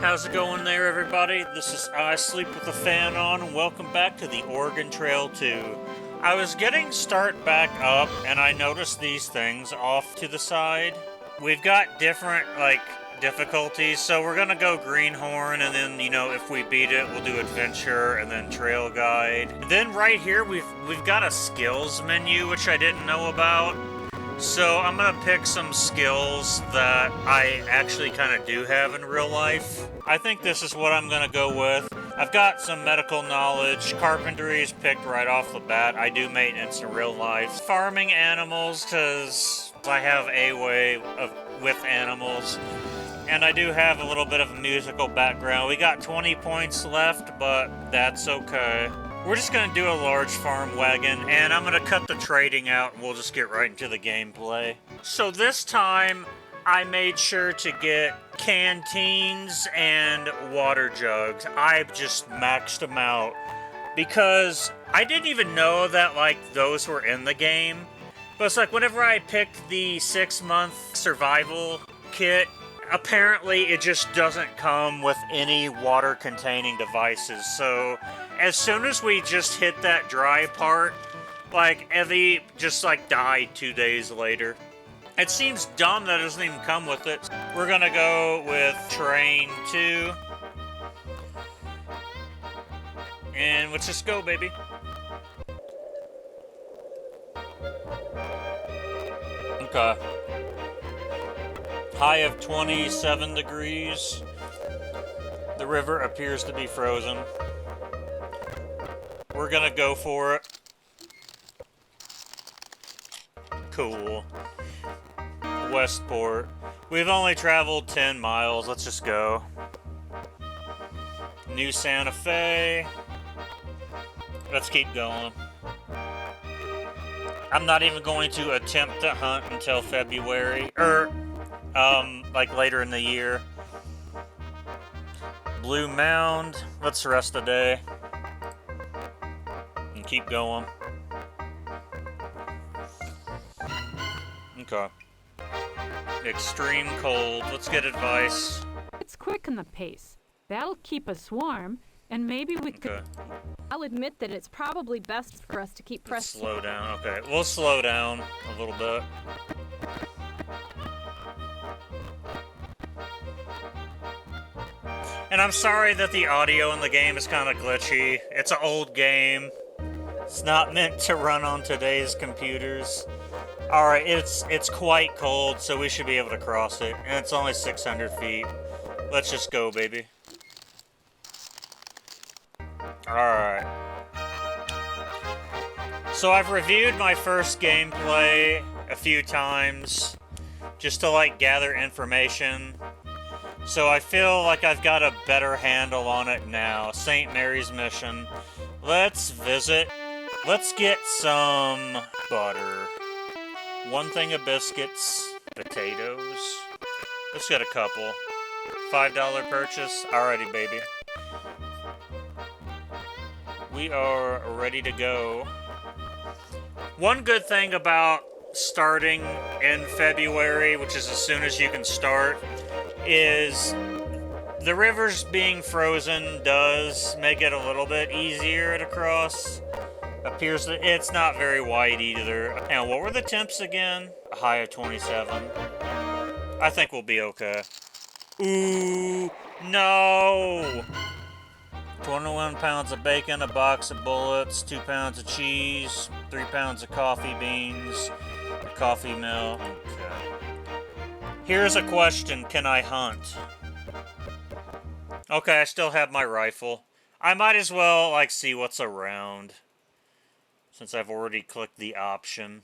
How's it going there, everybody? This is I Sleep with the Fan On, and welcome back to the Oregon Trail 2. I was getting start back up, and I noticed these things off to the side. We've got different, difficulties, so we're gonna go Greenhorn, and then, if we beat it, we'll do Adventure, and then Trail Guide. And then right here, we've got a skills menu, which I didn't know about. So I'm gonna pick some skills that I actually kind of do have in real life. I think this is what I'm gonna go with. I've got some medical knowledge. Carpentry is picked right off the bat. I do maintenance in real life. Farming animals, because I have a way with animals. And I do have a little bit of a musical background. We got 20 points left, but that's okay. We're just going to do a large farm wagon, and I'm going to cut the trading out, and we'll just get right into the gameplay. So this time, I made sure to get canteens and water jugs. I just maxed them out, because I didn't even know that, those were in the game. But it's like, whenever I picked the 6-month survival kit, apparently it just doesn't come with any water-containing devices, so as soon as we just hit that dry part, Evie just, died 2 days later. It seems dumb that it doesn't even come with it. We're gonna go with Terrain 2. And let's just go, baby. Okay. High of 27 degrees. The river appears to be frozen. We're gonna go for it. Cool. Westport. We've only traveled 10 miles. Let's just go. New Santa Fe. Let's keep going. I'm not even going to attempt to hunt until February. Later in the year. Blue Mound. Let's rest a day. And keep going. Okay. Extreme cold. Let's get advice. Let's quicken the pace. That'll keep us warm, and maybe we could... I'll admit that it's probably best for us to keep pressing. Slow down. Okay, we'll slow down a little bit. And I'm sorry that the audio in the game is kind of glitchy. It's an old game. It's not meant to run on today's computers. Alright, it's quite cold, so we should be able to cross it. And it's only 600 feet. Let's just go, baby. Alright. So I've reviewed my first gameplay a few times, just to, gather information. So I feel like I've got a better handle on it now. St. Mary's Mission. Let's visit. Let's get some butter. 1 thing of biscuits. Potatoes. Let's get a couple. $5 purchase. Alrighty, baby. We are ready to go. One good thing about starting in February, which is as soon as you can start, is the rivers being frozen does make it a little bit easier to cross. Appears that it's not very wide either. And what were the temps again? A high of 27. I think we'll be okay. Ooh, no! 21 pounds of bacon, a box of bullets, 2 pounds of cheese, 3 pounds of coffee beans, a coffee mill. Okay. Here's a question, can I hunt? Okay, I still have my rifle. I might as well, see what's around, since I've already clicked the option.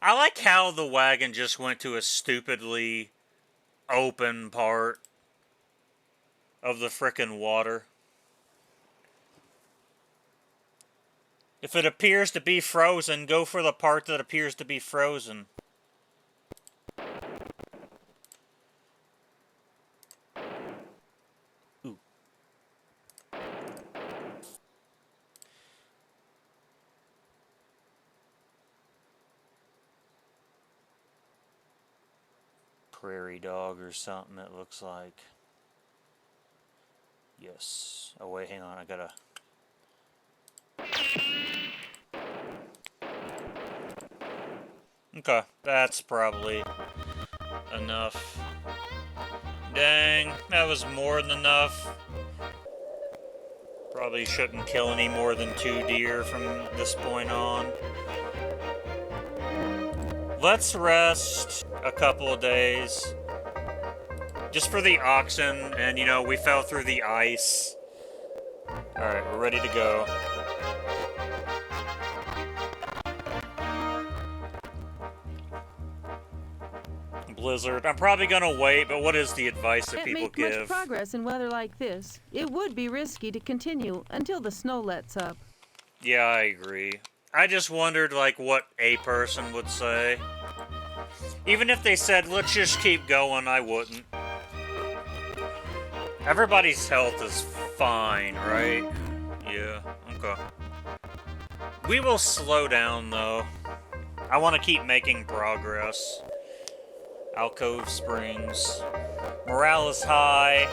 I like how the wagon just went to a stupidly open part of the frickin' water. If it appears to be frozen, go for the part that appears to be frozen. Ooh. prairie dog or something, it looks like. Yes. Oh, wait, hang on. I gotta... Okay, that's probably enough. Dang, that was more than enough. Probably shouldn't kill any more than 2 deer from this point on. Let's rest a couple of days. Just for the oxen, and you know, we fell through the ice. Alright, we're ready to go. Blizzard. I'm probably gonna wait, but what is the advice that people Can't make give? much progress in weather like this. It would be risky to continue until the snow lets up. Yeah, I agree. I just wondered, like, what a person would say. Even if they said, let's just keep going, I wouldn't. Everybody's health is fine, right? Yeah, okay. We will slow down, though. I want to keep making progress. Alcove Springs. Morale is high.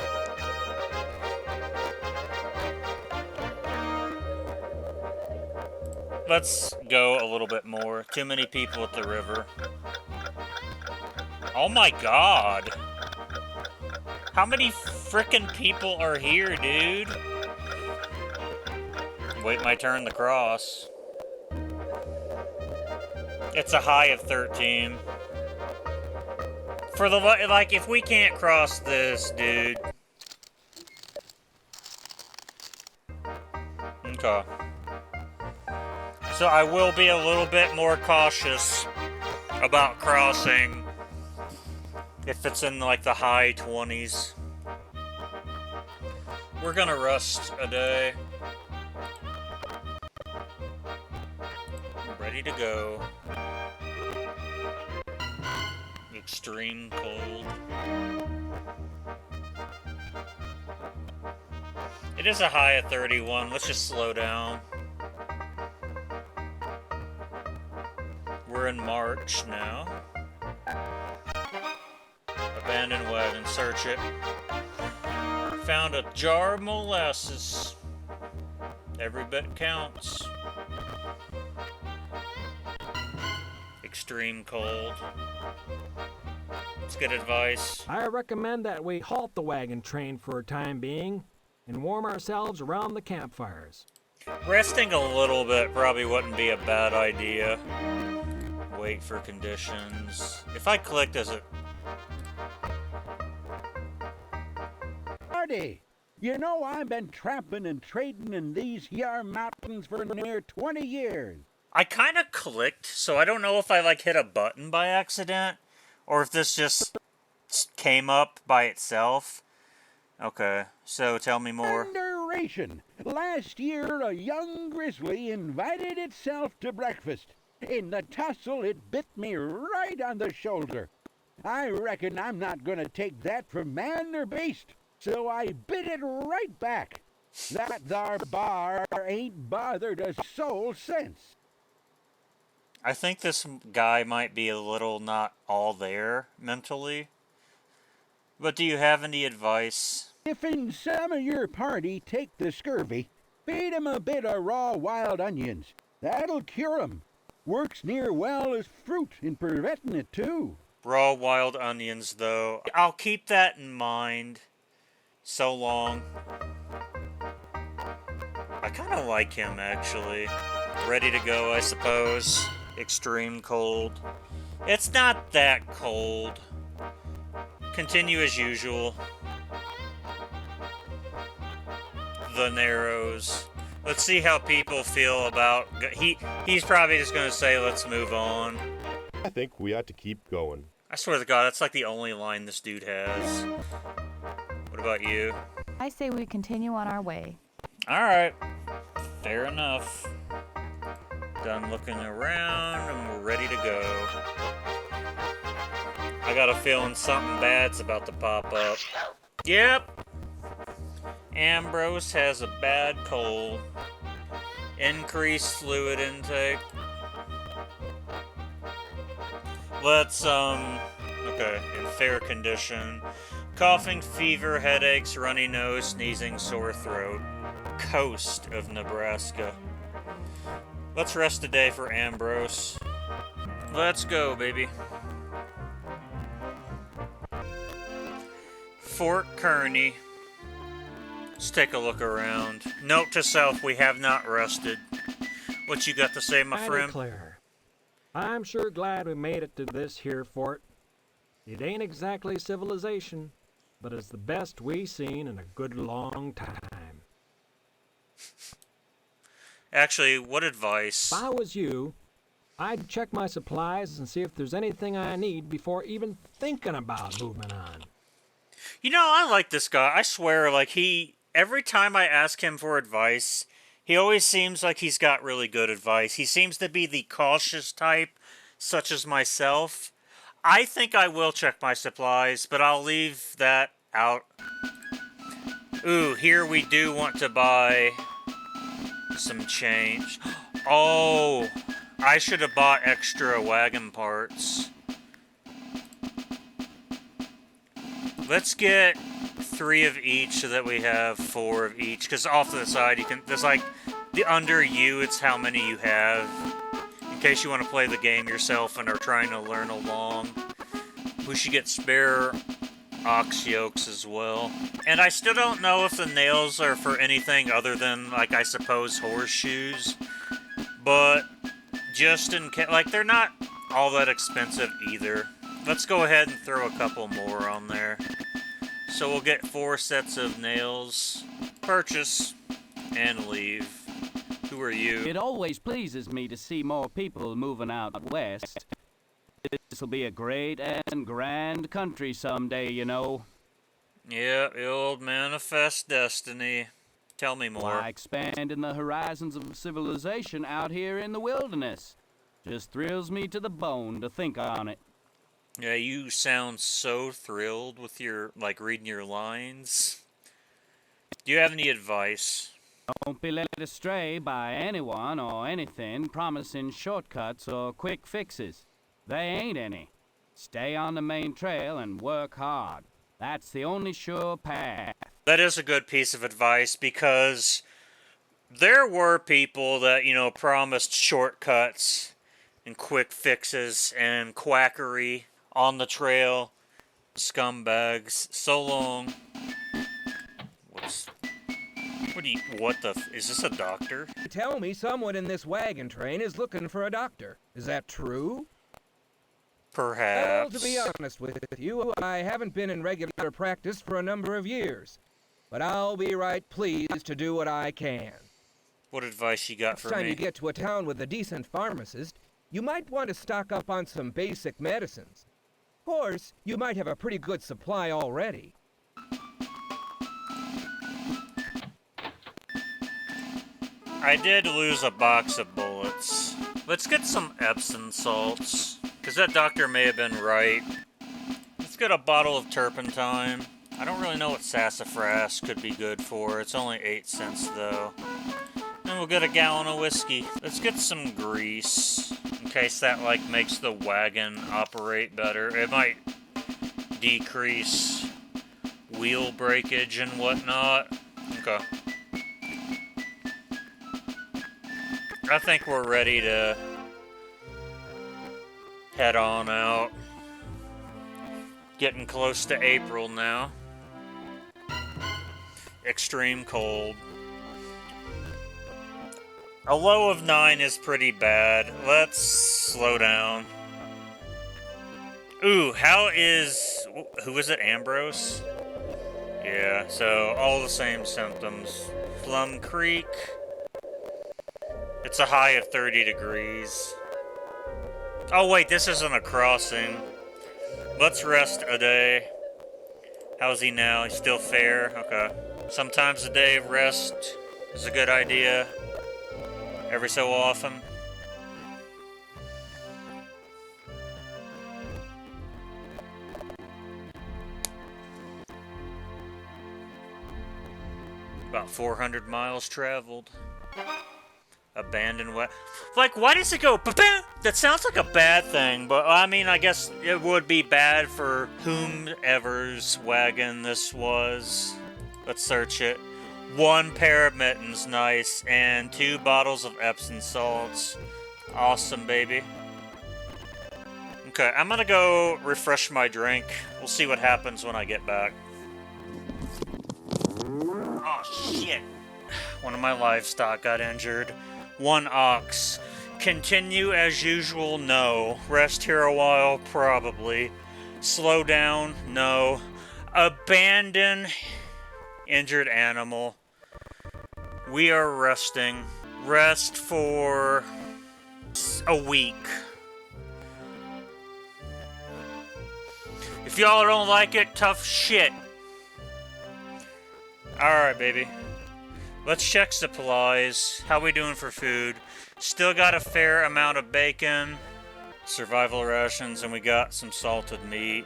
Let's go a little bit more. Too many people at the river. Oh my god. How many frickin' people are here, dude? Wait my turn to cross. It's a high of 13. For the, like, if we can't cross this, dude. Okay. So I will be a little bit more cautious about crossing if it's in, like, the high 20s. We're gonna rest a day. Ready to go. Extreme cold. It is a high of 31. Let's just slow down. We're in March now. Abandoned wagon. Search it. Found a jar of molasses. Every bit counts. Extreme cold. It's good advice. I recommend that we halt the wagon train for a time being and warm ourselves around the campfires. Resting a little bit probably wouldn't be a bad idea. Wait for conditions. If I click, does it... Marty, you know I've been tramping and trading in these here mountains for near 20 years. I kind of clicked, so I don't know if I, like, hit a button by accident, or if this just came up by itself. Okay, so tell me more. Underration. Last year, a young grizzly invited itself to breakfast. In the tussle, it bit me right on the shoulder. I reckon I'm not gonna take that from man or beast, so I bit it right back. That thar bar ain't bothered a soul since. I think this guy might be a little not all there mentally. But do you have any advice? If in some of your party take the scurvy, feed 'em a bit of raw wild onions. That'll cure 'em. Works near well as fruit in preventing it, too. Raw wild onions, though. I'll keep that in mind. So long. I kind of like him, actually. Ready to go, I suppose. Extreme cold. It's not that cold. Continue as usual. The Narrows. Let's see how people feel about... He's probably just going to say, let's move on. I think we ought to keep going. I swear to God, that's like the only line this dude has. What about you? I say we continue on our way. Alright. Fair enough. Done looking around, and we're ready to go. I got a feeling something bad's about to pop up. Yep. Ambrose has a bad cold. Increased fluid intake. Let's Okay, in fair condition. Coughing, fever, headaches, runny nose, sneezing, sore throat. Coast of Nebraska. Let's rest a day for Ambrose. Let's go, baby. Fort Kearney. Let's take a look around. Note to self, we have not rested. What you got to say, my I friend? declare, I'm sure glad we made it to this here fort. It ain't exactly civilization, but it's the best we seen in a good long time. Actually, what advice? If I was you, I'd check my supplies and see if there's anything I need before even thinking about moving on. You know, I like this guy. I swear, like, every time I ask him for advice, he always seems like he's got really good advice. He seems to be the cautious type, such as myself. I think I will check my supplies, but I'll leave that out. Ooh, here we do want to buy some change. Oh, I should have bought extra wagon parts. Let's get 3 of each so that we have 4 of each. Because off to the side, you can. There's like the under you. It's how many you have. In case you want to play the game yourself and are trying to learn along. We should get spare ox yokes as well. And I still don't know if the nails are for anything other than, like, I suppose horseshoes. But just in case, like, they're not all that expensive either. Let's go ahead and throw a couple more on there. So we'll get 4 sets of nails, purchase, and leave. Who are you? It always pleases me to see more people moving out west. This'll be a great and grand country someday, you know. Yeah, it'll manifest destiny. Tell me more. Why, expanding the horizons of civilization out here in the wilderness. Just thrills me to the bone to think on it. Yeah, you sound so thrilled with your, like, reading your lines. Do you have any advice? Don't be led astray by anyone or anything promising shortcuts or quick fixes. They ain't any. Stay on the main trail and work hard. That's the only sure path. That is a good piece of advice, because there were people that, you know, promised shortcuts and quick fixes and quackery on the trail. Scumbags. So long. Is this a doctor? Tell me someone in this wagon train is looking for a doctor. Is that true? Perhaps. Well, to be honest with you, I haven't been in regular practice for a number of years. But I'll be right pleased to do what I can. What advice you got Next for time me? you get to a town with a decent pharmacist, you might want to stock up on some basic medicines. Of course, you might have a pretty good supply already. I did lose a box of bullets. Let's get some Epsom salts, because that doctor may have been right. Let's get a bottle of turpentine. I don't really know what sassafras could be good for. It's only 8 cents, though. And we'll get a gallon of whiskey. Let's get some grease, in case that, like, makes the wagon operate better. It might decrease wheel breakage and whatnot. Okay. I think we're ready to head on out. Getting close to April now. Extreme cold. A low of 9 is pretty bad. Let's slow down. Ooh, who is it, Ambrose? Yeah, so all the same symptoms. Plum Creek. It's a high of 30 degrees. Oh wait, this isn't a crossing. Let's rest a day. How's he now? He's still fair? Okay. Sometimes a day of rest is a good idea. Every so often. About 400 miles traveled. Abandoned what? Like, why does it go ba-bam? That sounds like a bad thing, but I mean, I guess it would be bad for whomever's wagon this was. Let's search it. 1 pair of mittens, nice, and 2 bottles of Epsom salts. Awesome, baby. Okay, I'm gonna go refresh my drink. We'll see what happens when I get back. Oh, shit. One of my livestock got injured. 1 ox. Continue as usual, no. Rest here a while, probably. Slow down, no. Abandon injured animal. We are resting. Rest for a week. If y'all don't like it, tough shit. Alright, baby. Let's check supplies. How we doing for food? Still got a fair amount of bacon, survival rations, and we got some salted meat.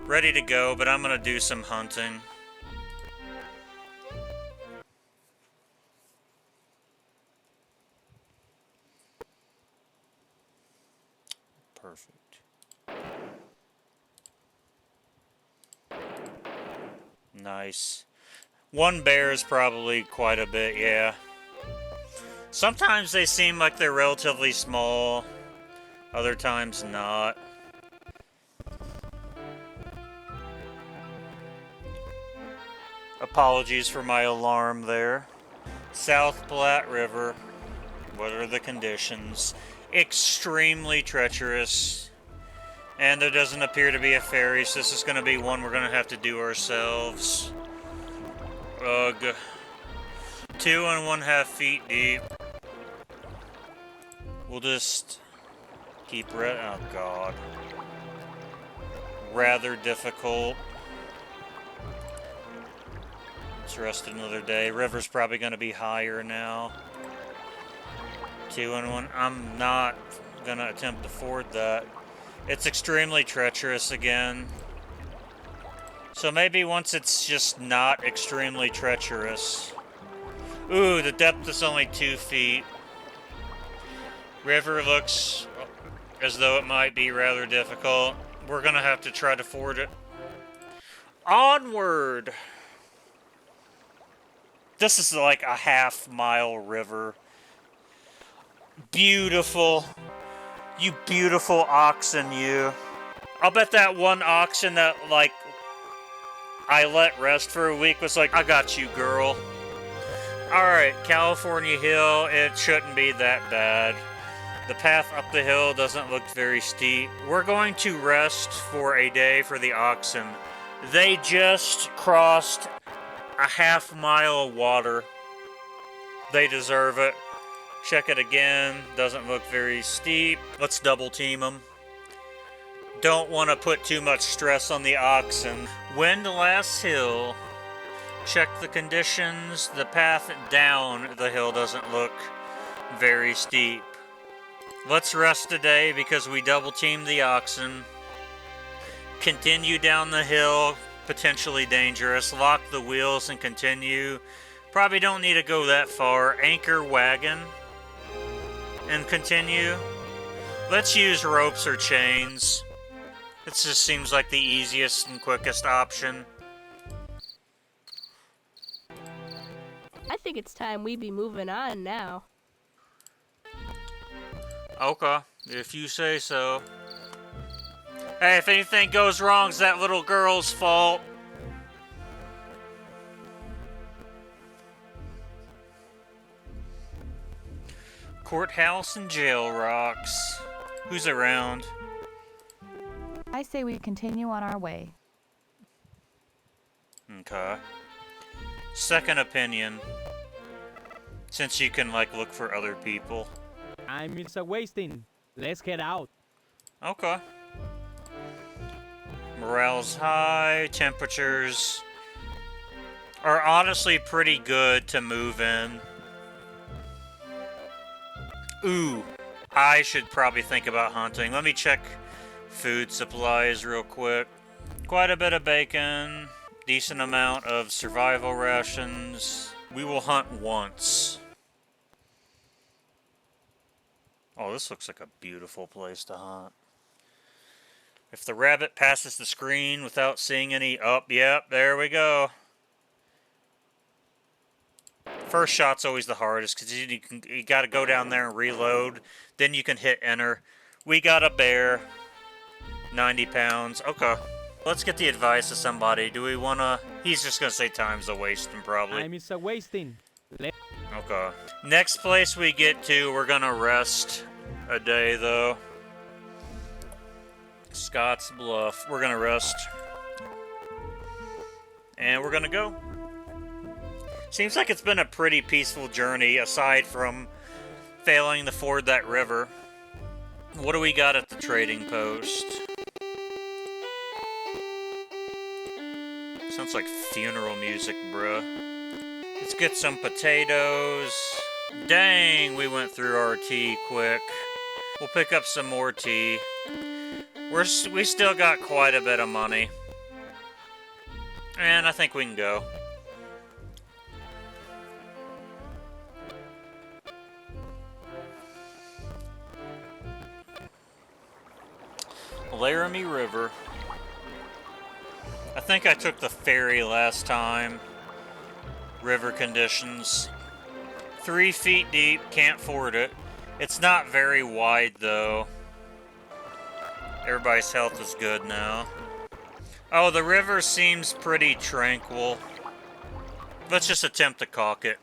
Ready to go, but I'm gonna do some hunting. Perfect. Nice. 1 bear is probably quite a bit, yeah. Sometimes they seem like they're relatively small, other times not. Apologies for my alarm there. South Platte River. What are the conditions? Extremely treacherous. And there doesn't appear to be a ferry, so this is going to be one we're going to have to do ourselves. Ugh. 2 1/2 feet deep. We'll just keep oh god. Rather difficult. Let's rest another day. River's probably going to be higher now. 2 1. I'm not going to attempt to ford that. It's extremely treacherous again. So maybe once it's just not extremely treacherous. Ooh, the depth is only 2 feet. River looks as though it might be rather difficult. We're gonna have to try to ford it. Onward! This is like a half-mile river. Beautiful. You beautiful oxen, you. I'll bet that 1 oxen that, like, I let rest for a week was like, I got you, girl. Alright, California Hill, it shouldn't be that bad. The path up the hill doesn't look very steep. We're going to rest for a day for the oxen. They just crossed a half-mile of water. They deserve it. Check it again. Doesn't look very steep. Let's double team them. Don't want to put too much stress on the oxen. Windlass Hill. Check the conditions. The path down the hill doesn't look very steep. Let's rest today because we double teamed the oxen. Continue down the hill. Potentially dangerous. Lock the wheels and continue. Probably don't need to go that far. Anchor wagon. And continue. Let's use ropes or chains. It just seems like the easiest and quickest option. I think it's time we be moving on now. Okay, if you say so. Hey, if anything goes wrong, it's that little girl's fault. Courthouse and jail rocks. Who's around? I say we continue on our way. Okay. Second opinion. Since you can, like, look for other people. I'm wasting. Let's get out. Okay. Morale's high. Temperatures are honestly pretty good to move in. Ooh, I should probably think about hunting. Let me check food supplies real quick. Quite a bit of bacon. Decent amount of survival rations. We will hunt once. Oh, this looks like a beautiful place to hunt. If the rabbit passes the screen without seeing any... Oh, yep, there we go. First shot's always the hardest because you got to go down there and reload. Then you can hit enter. We got a bear. 90 pounds. Okay. Let's get the advice of somebody. Do we want to... He's just going to say time's a wasting, probably. Time is a wasting. Okay. Next place we get to, we're going to rest a day, though. Scotts Bluff. We're going to rest. And we're going to go. Seems like it's been a pretty peaceful journey, aside from failing to ford that river. What do we got at the trading post? Sounds like funeral music, bruh. Let's get some potatoes. Dang, we went through our tea quick. We'll pick up some more tea. We still got quite a bit of money. And I think we can go. Laramie River. I think I took the ferry last time. River conditions. 3 feet deep, can't ford it. It's not very wide though. Everybody's health is good now. Oh, the river seems pretty tranquil. Let's just attempt to caulk it.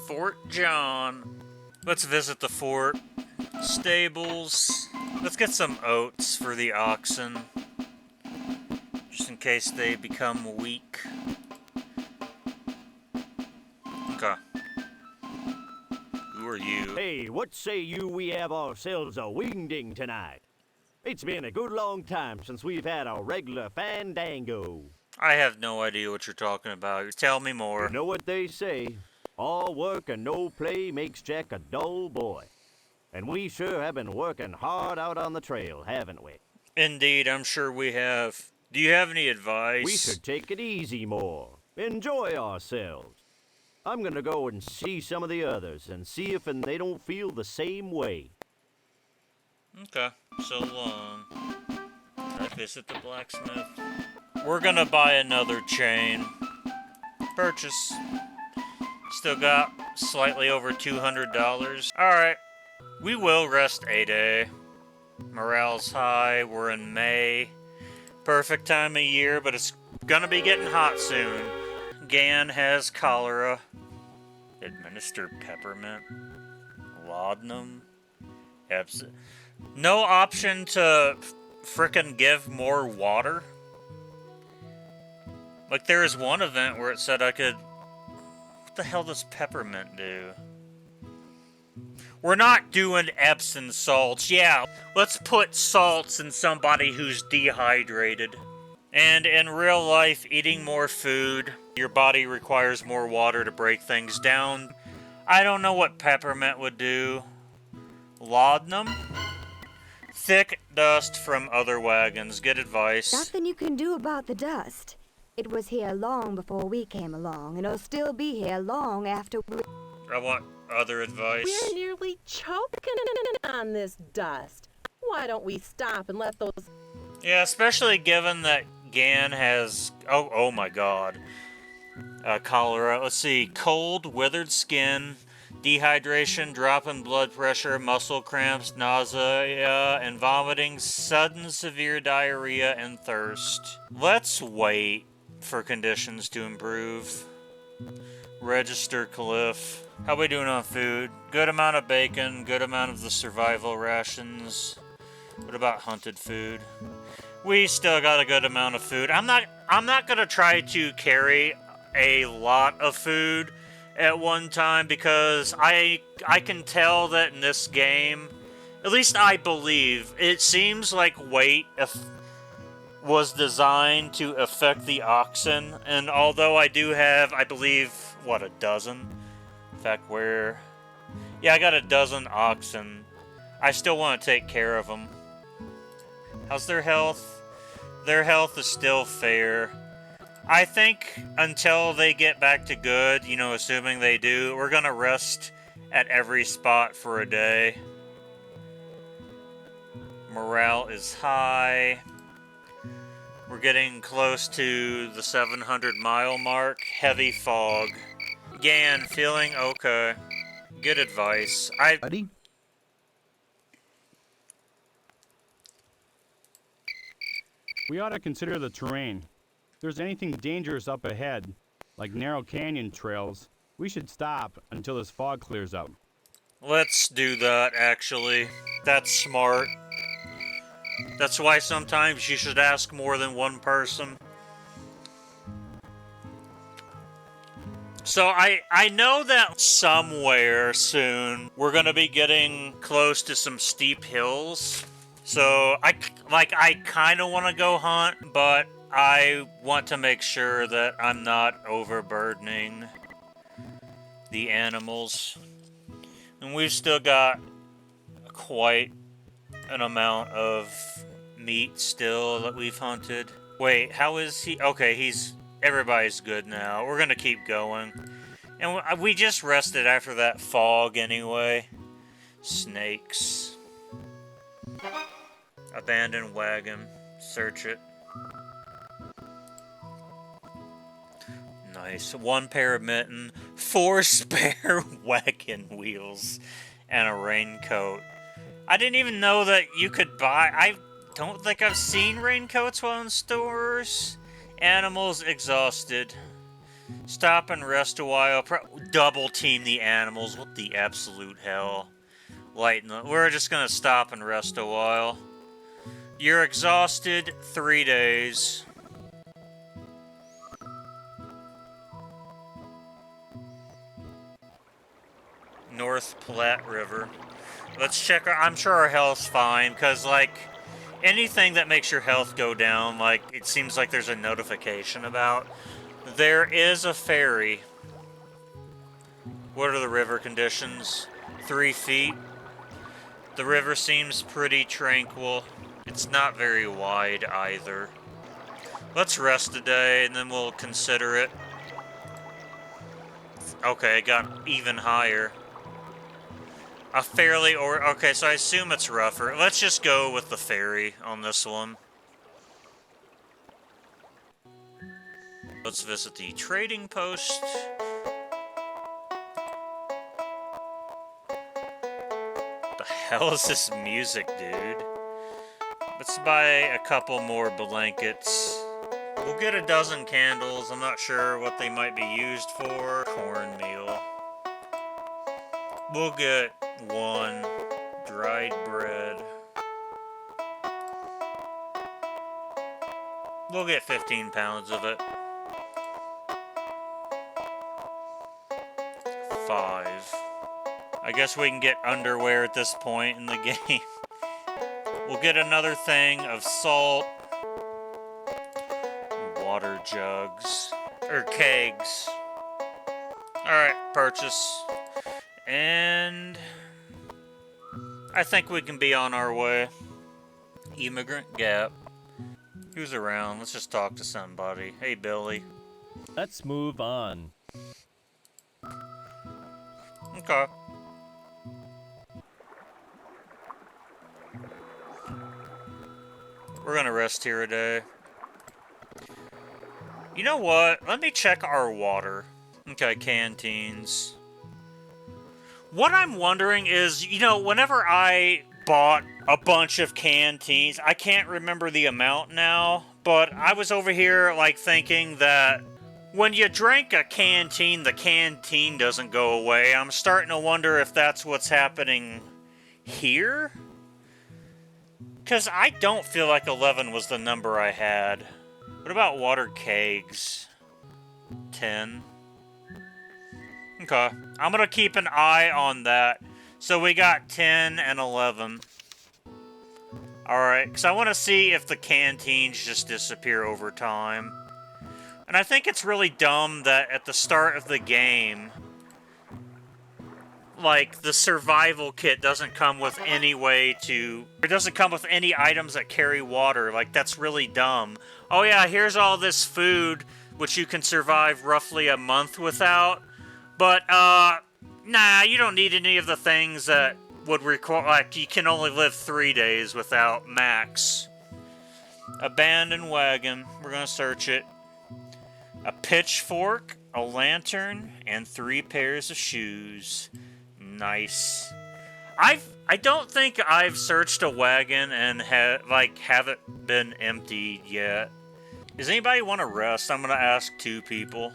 Fort John. Let's visit the fort. Stables. Let's get some oats for the oxen. Just in case they become weak. Okay. Who are you? Hey, what say you we have ourselves a wingding tonight? It's been a good long time since we've had a regular fandango. I have no idea what you're talking about. Tell me more. You know what they say. All work and no play makes Jack a dull boy. And we sure have been working hard out on the trail, haven't we? Indeed, I'm sure we have. Do you have any advice? We should take it easy more. Enjoy ourselves. I'm gonna go and see some of the others and see if they don't feel the same way. Okay, so long. I visit the blacksmith. We're gonna buy another chain. Purchase. Still got slightly over $200. Alright, we will rest a day. Morale's high, we're in May. Perfect time of year, but it's gonna be getting hot soon. Gan has cholera. Administer peppermint. Laudanum. No option to frickin' give more water? Like, there is one event where it said I could... What the hell does peppermint do? We're not doing Epsom salts. Yeah, let's put salts in somebody who's dehydrated. And in real life, eating more food, your body requires more water to break things down. I don't know what peppermint would do. Laudanum? Thick dust from other wagons. Good advice. Nothing you can do about the dust. It was here long before we came along, and it'll still be here long after we... I want other advice. We're nearly choking on this dust. Why don't we stop and let those... Yeah, especially given that Gan has... Oh my god. Cholera. Let's see. Cold, withered skin, dehydration, drop in blood pressure, muscle cramps, nausea, and vomiting, sudden severe diarrhea, and thirst. Let's wait for conditions to improve. Register Cliff. How we doing on food? Good amount of bacon, good amount of the survival rations. What about hunted food? We still got a good amount of food. I'm not gonna try to carry a lot of food at one time because I can tell that in this game, at least I believe, it seems like weight was designed to affect the oxen, and although I do have, I believe, what, a dozen? In fact, yeah, I got a dozen oxen. I still want to take care of them. How's their health? Their health is still fair. I think until they get back to good, you know, assuming they do, we're gonna rest at every spot for a day. Morale is high. We're getting close to the 700-mile mark. Heavy fog. Gan, feeling okay. Good advice. Buddy? We ought to consider the terrain. If there's anything dangerous up ahead, like narrow canyon trails, we should stop until this fog clears up. Let's do that, actually. That's smart. That's why sometimes you should ask more than one person. So I know that somewhere soon we're gonna be getting close to some steep hills. So I kind of want to go hunt, but I want to make sure that I'm not overburdening the animals. And we've still got quite an amount of meat still that we've hunted. Wait, how is he? Okay, everybody's good now. We're gonna keep going. And we just rested after that fog anyway. Snakes. Abandoned wagon. Search it. Nice. 1 pair of mitten, 4 spare wagon wheels, and a raincoat. I didn't even know that you could buy... I don't think I've seen raincoats while in stores. Animals exhausted. Stop and rest a while. Double team the animals. What the absolute hell? We're just gonna stop and rest a while. You're exhausted. 3 days. North Platte River. Let's check I'm sure our health's fine, because, like, anything that makes your health go down, like, it seems like there's a notification about. There is a ferry. What are the river conditions? 3 feet. The river seems pretty tranquil. It's not very wide either. Let's rest a day, and then we'll consider it. Okay, it got even higher. Okay, so I assume it's rougher. Let's just go with the ferry on this one. Let's visit the trading post. What the hell is this music, dude? Let's buy a couple more blankets. We'll get a dozen candles. I'm not sure what they might be used for. Cornmeal. We'll get 1 dried bread. We'll get 15 pounds of it. 5. I guess we can get underwear at this point in the game. We'll get another thing of salt. Water jugs. Or kegs. Alright, purchase. And I think we can be on our way. Immigrant Gap. Who's around? Let's just talk to somebody. Hey, Billy. Let's move on. Okay. We're gonna rest here a day. You know what? Let me check our water. Okay, canteens. What I'm wondering is, you know, whenever I bought a bunch of canteens, I can't remember the amount now, but I was over here, like, thinking that when you drink a canteen, the canteen doesn't go away. I'm starting to wonder if that's what's happening here? Because I don't feel like 11 was the number I had. What about water kegs? 10. Okay. I'm going to keep an eye on that. So we got 10 and 11. Alright, because I want to see if the canteens just disappear over time. And I think it's really dumb that at the start of the game, like, the survival kit doesn't come with any way to... It doesn't come with any items that carry water. Like, that's really dumb. Oh yeah, here's all this food which you can survive roughly a month without. But, nah, you don't need any of the things that would require, like, you can only live 3 days without max. Abandoned wagon. We're gonna search it. A pitchfork, a lantern, and 3 pairs of shoes. Nice. I don't think I've searched a wagon and haven't been emptied yet. Does anybody want to rest? I'm gonna ask 2 people.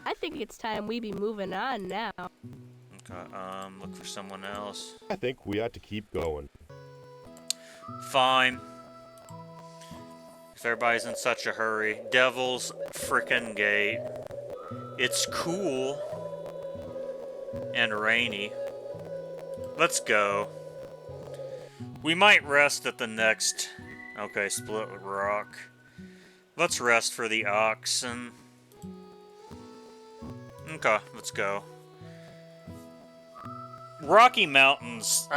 I think it's time we be moving on now. Okay, look for someone else. I think we ought to keep going. Fine. If everybody's in such a hurry. Devil's Frickin' Gate. It's cool. And rainy. Let's go. We might rest at the next... Okay, Split Rock. Let's rest for the oxen. Okay, let's go. Rocky Mountains.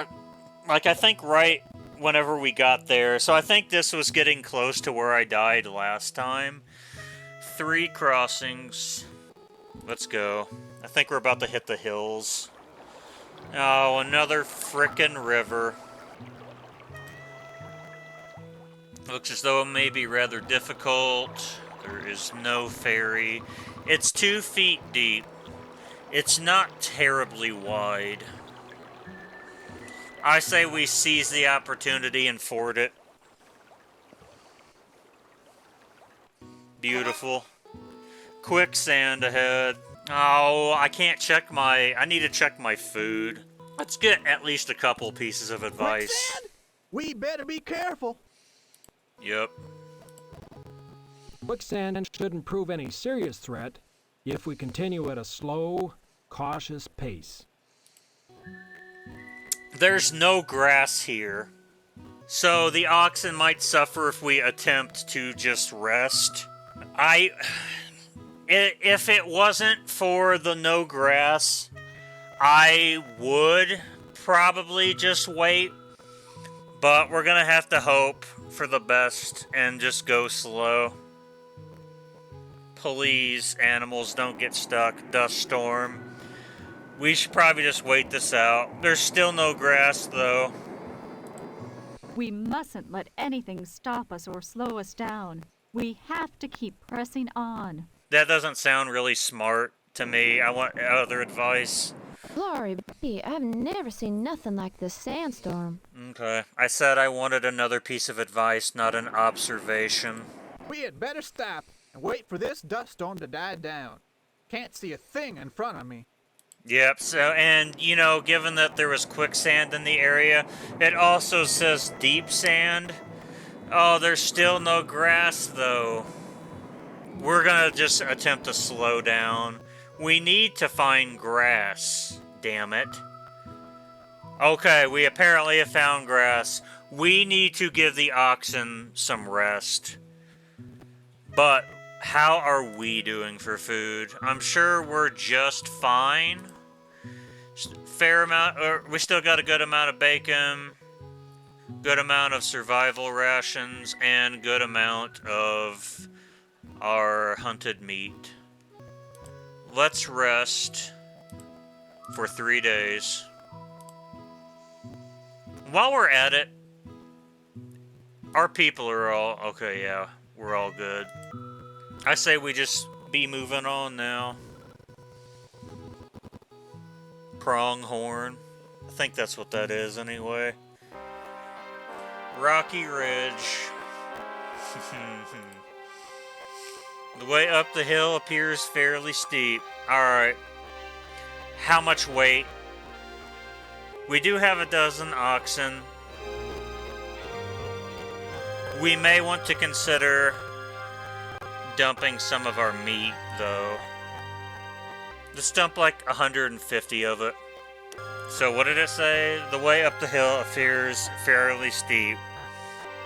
I think right whenever we got there. So I think this was getting close to where I died last time. 3 crossings. Let's go. I think we're about to hit the hills. Oh, another frickin' river. Looks as though it may be rather difficult. There is no ferry. It's 2 feet deep. It's not terribly wide. I say we seize the opportunity and ford it. Beautiful. Quicksand ahead. Oh, I can't check my... I need to check my food. Let's get at least a couple pieces of advice. Quicksand? We better be careful. Yep. Quicksand shouldn't prove any serious threat if we continue at a slow, cautious pace. There's no grass here, so the oxen might suffer if we attempt to just rest. If it wasn't for the no grass, I would probably just wait, but we're gonna have to hope for the best and just go slow. Please, animals, don't get stuck. Dust storm. We should probably just wait this out. There's still no grass, though. We mustn't let anything stop us or slow us down. We have to keep pressing on. That doesn't sound really smart to me. I want other advice. Glory be, I've never seen nothing like this sandstorm. Okay. I said I wanted another piece of advice, not an observation. We had better stop and wait for this dust storm to die down. Can't see a thing in front of me. Yep, so, and, you know, given that there was quicksand in the area, it also says deep sand. Oh, there's still no grass, though. We're gonna just attempt to slow down. We need to find grass, damn it. Okay, we apparently have found grass. We need to give the oxen some rest. But how are we doing for food? I'm sure we're just fine. Fair amount, or we still got a good amount of bacon, good amount of survival rations, and good amount of our hunted meat. Let's rest for 3 days. While we're at it, our people are all, okay, yeah, we're all good. I say we just be moving on now. Pronghorn. I think that's what that is anyway. Rocky Ridge. The way up the hill appears fairly steep. Alright. How much weight? We do have a dozen oxen. We may want to consider dumping some of our meat, though. Let's dump like 150 of it. So what did it say? The way up the hill appears fairly steep.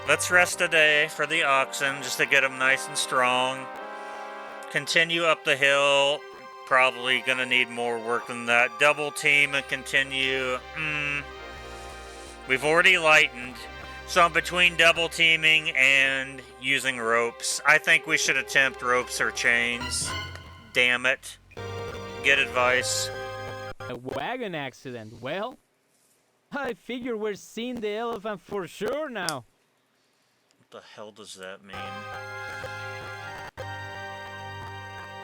Let's rest a day for the oxen, just to get them nice and strong. Continue up the hill. Probably gonna need more work than that. Double team and continue. We've already lightened. So I'm between double teaming and using ropes. I think we should attempt ropes or chains. Damn it. Get advice. A wagon accident. Well, I figure we're seeing the elephant for sure now. What the hell does that mean?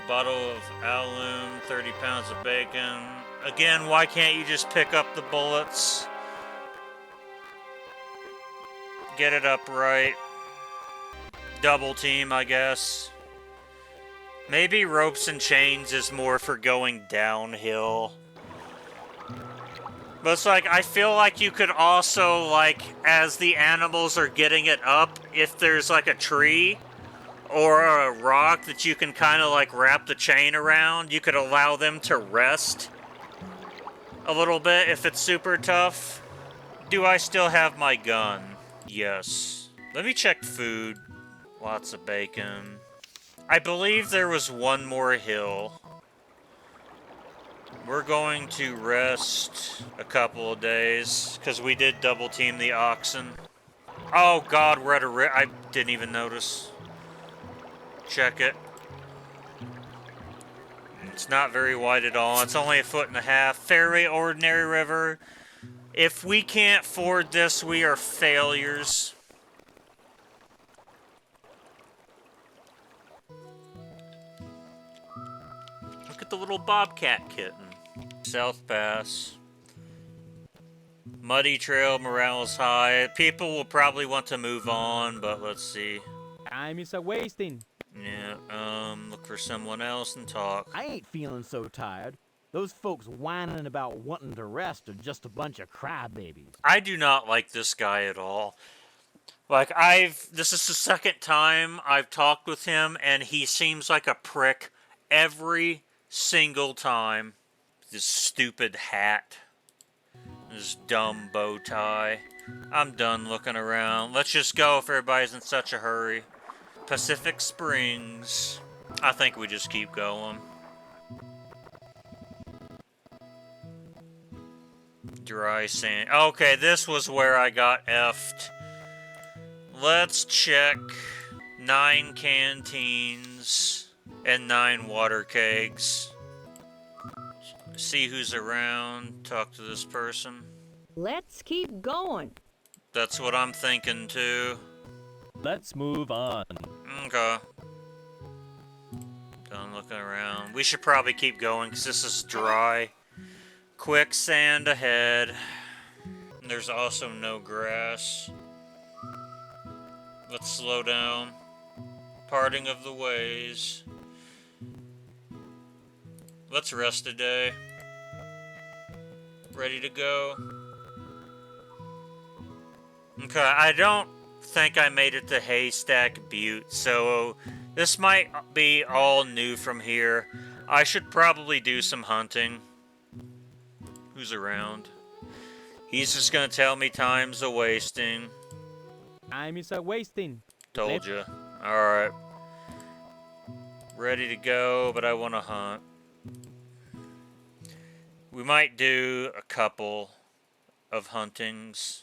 Bottle of alum, 30 pounds of bacon. Again, why can't you just pick up the bullets? Get it upright. Double team, I guess. Maybe ropes and chains is more for going downhill. But it's like, I feel like you could also, like, as the animals are getting it up, if there's like a tree or a rock that you can kind of like wrap the chain around, you could allow them to rest a little bit if it's super tough. Do I still have my gun? Yes. Let me check food. Lots of bacon. I believe there was one more hill. We're going to rest a couple of days, because we did double team the oxen. Oh god, we're at a I didn't even notice. Check it. It's not very wide at all. It's only 1.5 feet. Fairly ordinary river. If we can't ford this, we are failures. Look at the little bobcat kitten. South Pass. Muddy trail, morale is high. People will probably want to move on, but let's see. Time is a-wasting. Yeah, look for someone else and talk. I ain't feeling so tired. Those folks whining about wanting to rest are just a bunch of crybabies. I do not like this guy at all. Like, this is the second time I've talked with him, and he seems like a prick every single time. This stupid hat. This dumb bow tie. I'm done looking around. Let's just go if everybody's in such a hurry. Pacific Springs. I think we just keep going. Dry sand. Okay, this was where I got effed. Let's check 9 canteens and 9 water kegs. See who's around. Talk to this person. Let's keep going. That's what I'm thinking too. Let's move on. Okay. Done looking around. We should probably keep going because this is dry. Quicksand ahead. There's also no grass. Let's slow down. Parting of the ways. Let's rest a day. Ready to go. Okay, I don't think I made it to Haystack Butte, so this might be all new from here. I should probably do some hunting. Who's around? He's just gonna tell me time's a-wasting. Time is a-wasting. Told you. Alright. Ready to go, but I want to hunt. We might do a couple of huntings.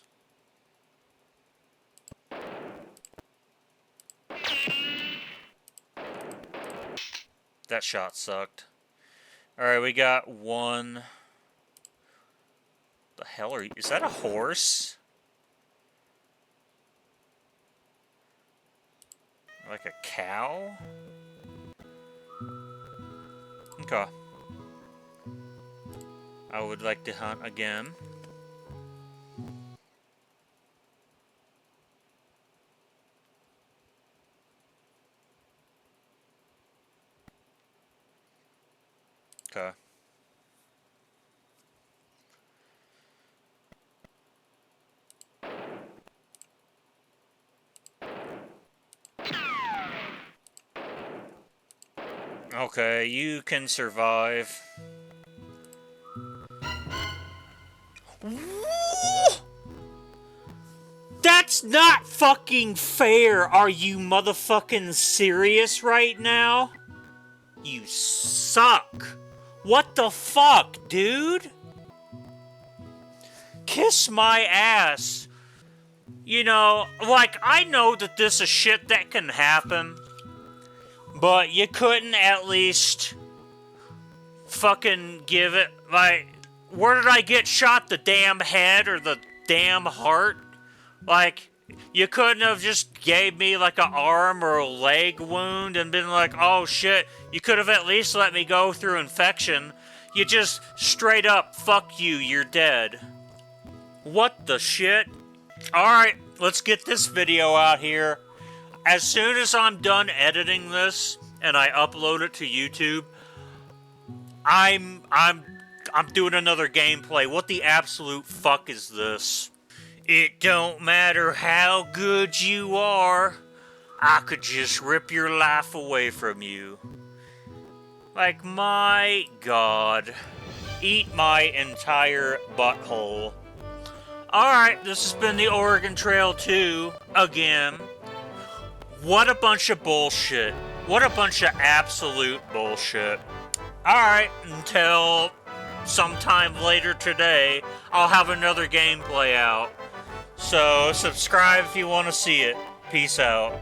That shot sucked. Alright, we got one. The hell are you? Is that a horse? Like a cow? Okay. I would like to hunt again. Okay. Okay, you can survive. That's not fucking fair! Are you motherfucking serious right now? You suck! What the fuck, dude? Kiss my ass! You know, like, I know that this is shit that can happen, but you couldn't at least fucking give it, like, where did I get shot? The damn head or the damn heart? Like, you couldn't have just gave me, like, an arm or a leg wound and been like, oh shit, you could have at least let me go through infection. You just straight up, fuck you, you're dead. What the shit? Alright, let's get this video out here. As soon as I'm done editing this and I upload it to YouTube, I'm doing another gameplay. What the absolute fuck is this? It don't matter how good you are, I could just rip your life away from you. Like, my God. Eat my entire butthole. Alright, this has been the Oregon Trail 2, again. What a bunch of bullshit. What a bunch of absolute bullshit. Alright, until sometime later today, I'll have another gameplay out. So, subscribe if you want to see it. Peace out.